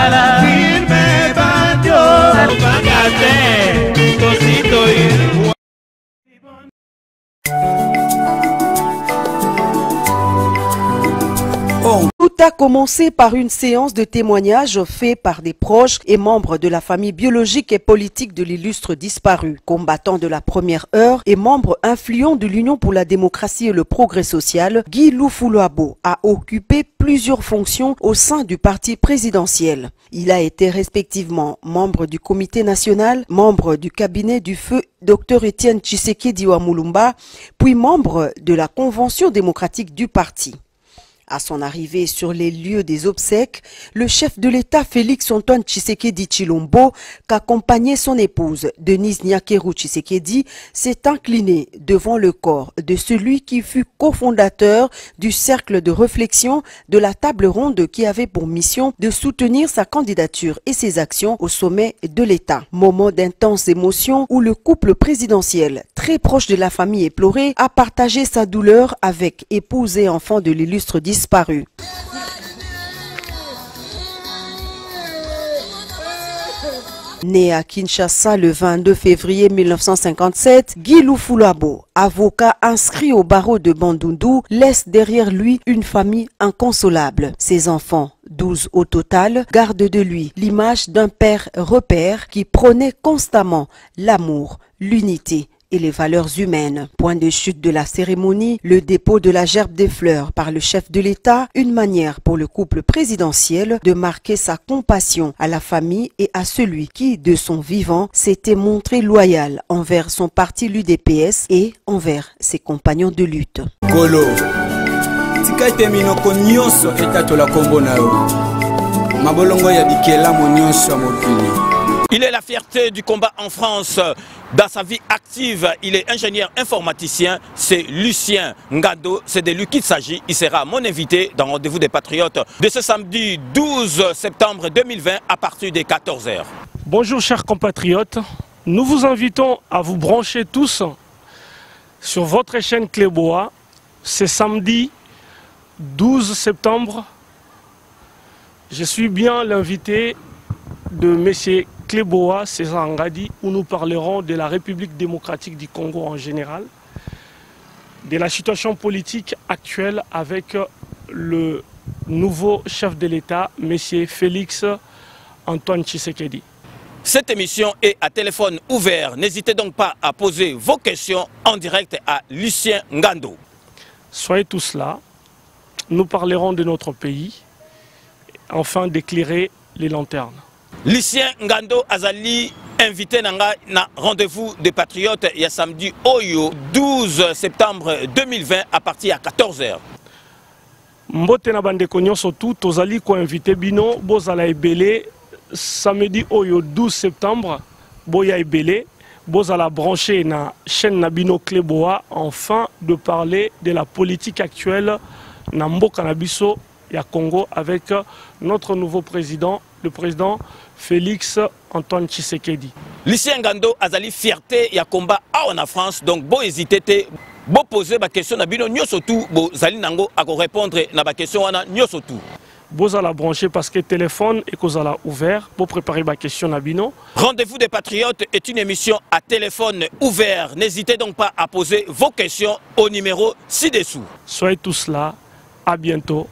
Sala firme banjo Pangate Tosito y Tout a commencé par une séance de témoignages faits par des proches et membres de la famille biologique et politique de l'illustre disparu, combattant de la première heure et membre influent de l'Union pour la démocratie et le progrès social. Guy Lufuluabo a occupé plusieurs fonctions au sein du parti présidentiel. Il a été respectivement membre du comité national, membre du cabinet du feu Dr Etienne Tshisekedi wa Mulumba, puis membre de la convention démocratique du parti. À son arrivée sur les lieux des obsèques, le chef de l'État Félix Antoine Tshisekedi Tshilombo, qu'accompagnait son épouse Denise Nyakeru Tshisekedi, s'est incliné devant le corps de celui qui fut cofondateur du cercle de réflexion de la table ronde qui avait pour mission de soutenir sa candidature et ses actions au sommet de l'État. Moment d'intense émotion où le couple présidentiel, très proche de la famille éplorée, a partagé sa douleur avec épouse et enfant de l'illustre disparu. Né à Kinshasa le 22 février 1957, Guy Lufuluabo, avocat inscrit au barreau de Bandundu, laisse derrière lui une famille inconsolable. Ses enfants, 12 au total, gardent de lui l'image d'un père repère qui prônait constamment l'amour, l'unité et les valeurs humaines. Point de chute de la cérémonie, le dépôt de la gerbe des fleurs par le chef de l'État, une manière pour le couple présidentiel de marquer sa compassion à la famille et à celui qui, de son vivant, s'était montré loyal envers son parti l'UDPS et envers ses compagnons de lutte. Golo, tikate minoko nyonso etatola kombo na yo. Mabolongo ya bikela mo nyonso mokili. Il est la fierté du combat en France. Dans sa vie active, il est ingénieur informaticien. C'est Lucien Ngando. C'est de lui qu'il s'agit. Il sera mon invité dans Rendez-vous des Patriotes de ce samedi 12 septembre 2020 à partir des 14 h. Bonjour chers compatriotes. Nous vous invitons à vous brancher tous sur votre chaîne Cléboa. C'est samedi 12 septembre. Je suis bien l'invité de M. Cléboa César Ngadi, où nous parlerons de la République démocratique du Congo en général, de la situation politique actuelle avec le nouveau chef de l'État, M. Félix Antoine Tshisekedi. Cette émission est à téléphone ouvert. N'hésitez donc pas à poser vos questions en direct à Lucien Ngando. Soyez tous là. Nous parlerons de notre pays, afin d'éclairer les lanternes. Lucien Ngando Azali, invité na Rendez-vous des Patriotes, il y a samedi Oyo, 12 septembre 2020 à partir à 14 h. Mbote na bande konyoso tout, tozali ko invité bino, bozala ebele, samedi Oyo 12 septembre, boya ebele, bozala branché na chaîne na bino Cléboa, afin de parler de la politique actuelle na mboka na biso ya Congo avec notre nouveau président, le président Félix Antoine Tshisekedi. Lucien Ngando Azali fierté ya combat en France, donc bon hésiter bon poser ma question na bino nyoso tout, bo zali nango à répondre na ba question wana nyoso tout. Vous allez brancher parce que le téléphone est ouvert pour préparer ma question à Bino. Rendez-vous des Patriotes est une émission à téléphone ouvert. N'hésitez donc pas à poser vos questions au numéro ci-dessous. Soyez tous là. À bientôt.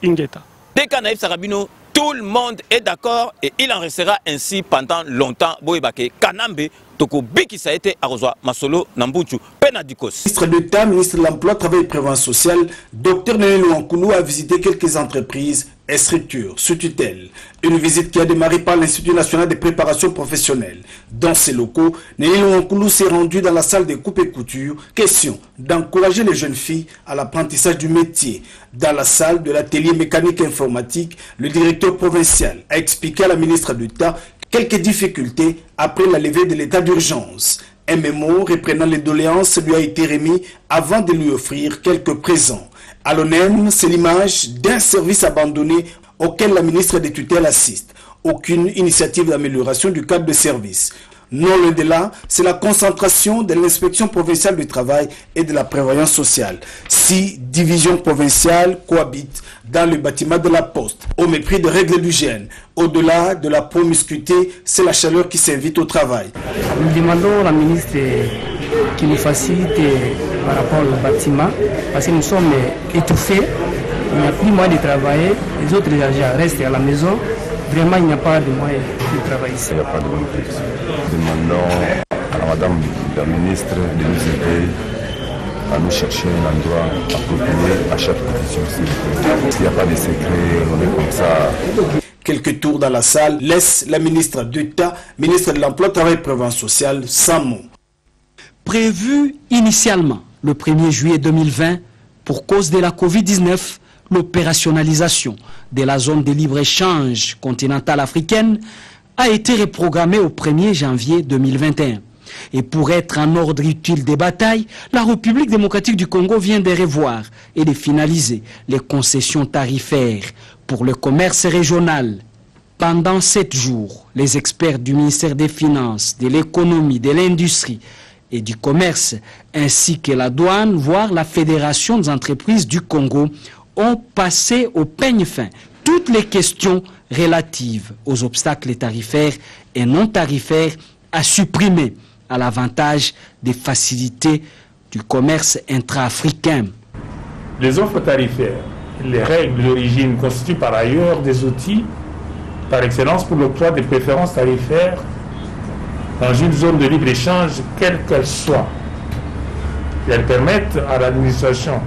Ingeta. Dès qu'Anaïf Sarabino, tout le monde est d'accord et il en restera ainsi pendant longtemps. Boébake Kanambe, Toko Biki ça a été arrosé Masolo Nambuchu Penadikos. Ministre d'État, ministre de l'Emploi, Travail et Prévention sociale, Dr Néné Louankoulou a visité quelques entreprises et structures sous tutelle. Une visite qui a démarré par l'Institut national de préparation professionnelle. Dans ces locaux, Néné Louankoulou s'est rendu dans la salle de coupe et couture. Question d'encourager les jeunes filles à l'apprentissage du métier. Dans la salle de l'atelier mécanique informatique, le directeur provincial a expliqué à la ministre d'État quelques difficultés après la levée de l'état d'urgence. Un mémo reprenant les doléances lui a été remis avant de lui offrir quelques présents. À l'ONEM, c'est l'image d'un service abandonné auquel la ministre des tutelles assiste. Aucune initiative d'amélioration du cadre de service. Non loin de là, c'est la concentration de l'inspection provinciale du travail et de la prévoyance sociale. 6 divisions provinciales cohabitent dans le bâtiment de la poste, au mépris des règles d'hygiène. Au-delà de la promiscuité, c'est la chaleur qui s'invite au travail. Nous demandons à la ministre qui nous facilite par rapport au bâtiment, parce que nous sommes étouffés, il n'y a plus moyen de travailler, les autres agents restent à la maison, vraiment il n'y a pas de moyen de travailler ici. Il n'y a pas de bonne protection. Demandons à madame la ministre de nous aider à nous chercher un endroit approprié à chaque position. S'il n'y a pas de secret, on est comme ça. Quelques tours dans la salle laissent la ministre d'État, ministre de l'Emploi, Travail et Prévoyance sociale, sans mots. Prévu initialement le 1er juillet 2020, pour cause de la Covid-19, l'opérationnalisation de la zone de libre-échange continentale africaine a été reprogrammée au 1er janvier 2021. Et pour être en ordre utile des batailles, la République démocratique du Congo vient de revoir et de finaliser les concessions tarifaires pour le commerce régional. Pendant 7 jours, les experts du ministère des Finances, de l'économie, de l'industrie et du commerce, ainsi que la douane, voire la Fédération des entreprises du Congo, ont passé au peigne fin toutes les questions relatives aux obstacles tarifaires et non tarifaires à supprimer à l'avantage des facilités du commerce intra-africain. Les offres tarifaires, les règles d'origine constituent par ailleurs des outils par excellence pour l'octroi des préférences tarifaires dans une zone de libre-échange, quelle qu'elle soit. Et elles permettent à l'administration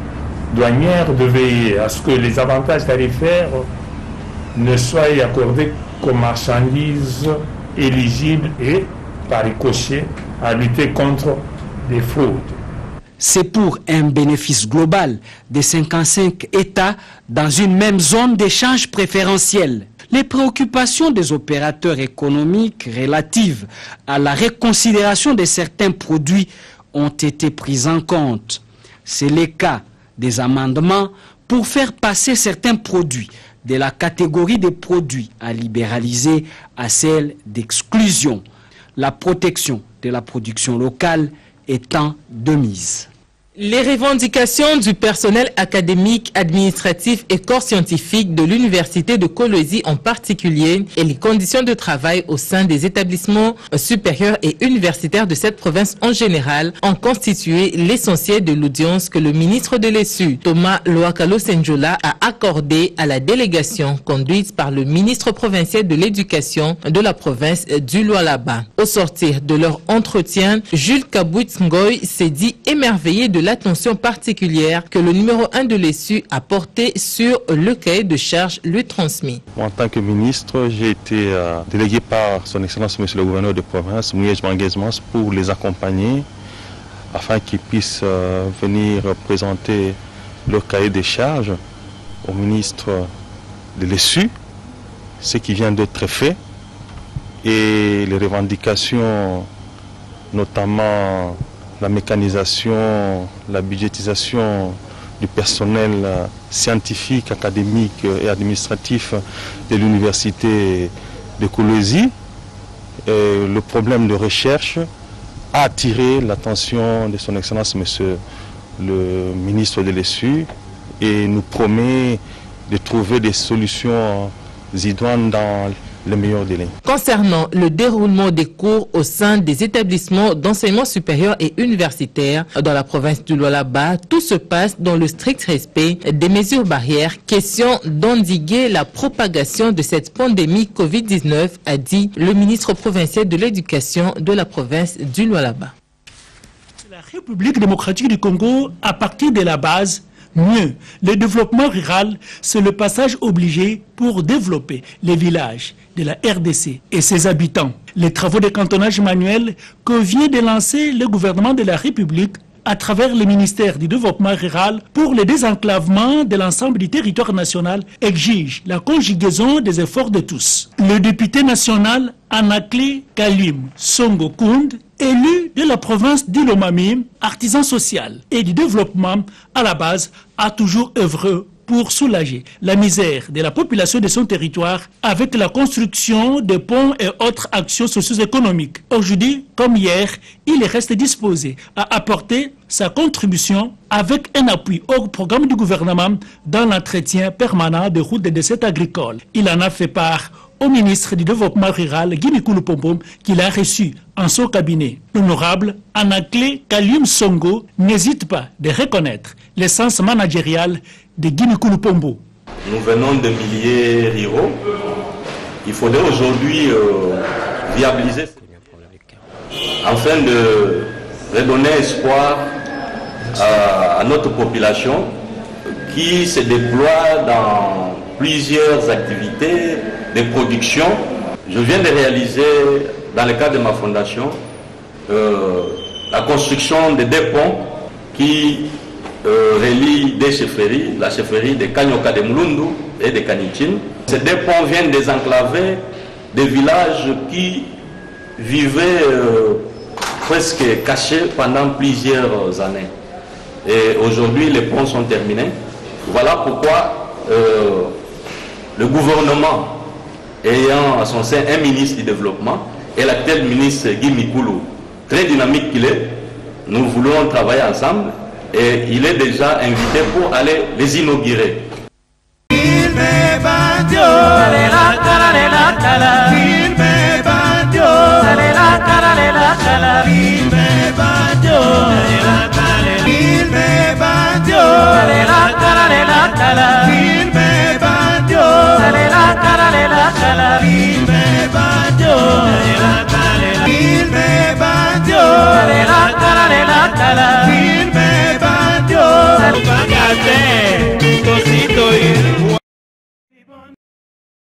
douanière de veiller à ce que les avantages tarifaires ne soient accordés qu'aux marchandises éligibles et, par ricochet, à lutter contre les fraudes. C'est pour un bénéfice global de 55 États dans une même zone d'échange préférentiel. Les préoccupations des opérateurs économiques relatives à la reconsidération de certains produits ont été prises en compte. C'est le cas des amendements pour faire passer certains produits de la catégorie des produits à libéraliser à celle d'exclusion. La protection de la production locale étant de mise. Les revendications du personnel académique, administratif et corps scientifique de l'Université de Kolwezi en particulier et les conditions de travail au sein des établissements supérieurs et universitaires de cette province en général ont constitué l'essentiel de l'audience que le ministre de l'ESU, Thomas Loakalo Senjola, a accordé à la délégation conduite par le ministre provincial de l'Éducation de la province du Lualaba. Au sortir de leur entretien, Jules Kabouit Ngoy s'est dit émerveillé de l'attention particulière que le numéro 1 de l'ESU a porté sur le cahier de charges lui transmis. En tant que ministre, j'ai été délégué par son Excellence Monsieur le Gouverneur de province, Mouyej Manguezmans, pour les accompagner afin qu'ils puissent venir présenter leur cahier de charges au ministre de l'ESU, ce qui vient d'être fait, et les revendications, notamment la mécanisation, la budgétisation du personnel scientifique, académique et administratif de l'université de Kolwezi. Le problème de recherche a attiré l'attention de son Excellence Monsieur le ministre de l'ESU et nous promet de trouver des solutions idoines dans les meilleurs délais. Concernant le déroulement des cours au sein des établissements d'enseignement supérieur et universitaire dans la province du Lualaba, tout se passe dans le strict respect des mesures barrières, question d'endiguer la propagation de cette pandémie Covid-19, a dit le ministre provincial de l'Éducation de la province du Lualaba. La République démocratique du Congo, à partir de la base, mieux, le développement rural, c'est le passage obligé pour développer les villages de la RDC et ses habitants. Les travaux de cantonnage manuel que vient de lancer le gouvernement de la République à travers le ministère du Développement rural pour le désenclavement de l'ensemble du territoire national exigent la conjugaison des efforts de tous. Le député national Anakle Kalim Songo Kound, élu de la province d'Ilomami, artisan social et du développement à la base, a toujours œuvré pour soulager la misère de la population de son territoire avec la construction de ponts et autres actions socio-économiques. Aujourd'hui, comme hier, il reste disposé à apporter sa contribution avec un appui au programme du gouvernement dans l'entretien permanent des routes et de cette agricole. Il en a fait part au ministre du Développement rural, Guy Mikulu Pompom, qu'il a reçu en son cabinet. L'honorable Anaklé Kalium Songo n'hésite pas de reconnaître l'essence managériale de Guy Mikulu Pompom. Nous venons de milliers ruraux. Il faudrait aujourd'hui viabiliser afin de redonner espoir à notre population qui se déploie dans plusieurs activités de production. Je viens de réaliser, dans le cadre de ma fondation, la construction de 2 ponts qui relient des chefferies, la chefferie de Kanyoka de Mulundu et de Kanichine. Ces 2 ponts viennent désenclaver des villages qui vivaient presque cachés pendant plusieurs années. Et aujourd'hui, les ponts sont terminés. Voilà pourquoi le gouvernement, ayant à son sein un ministre du développement, et l'actuel ministre Guy Mikulu, très dynamique qu'il est, nous voulons travailler ensemble et il est déjà invité pour aller les inaugurer. Il me bandio,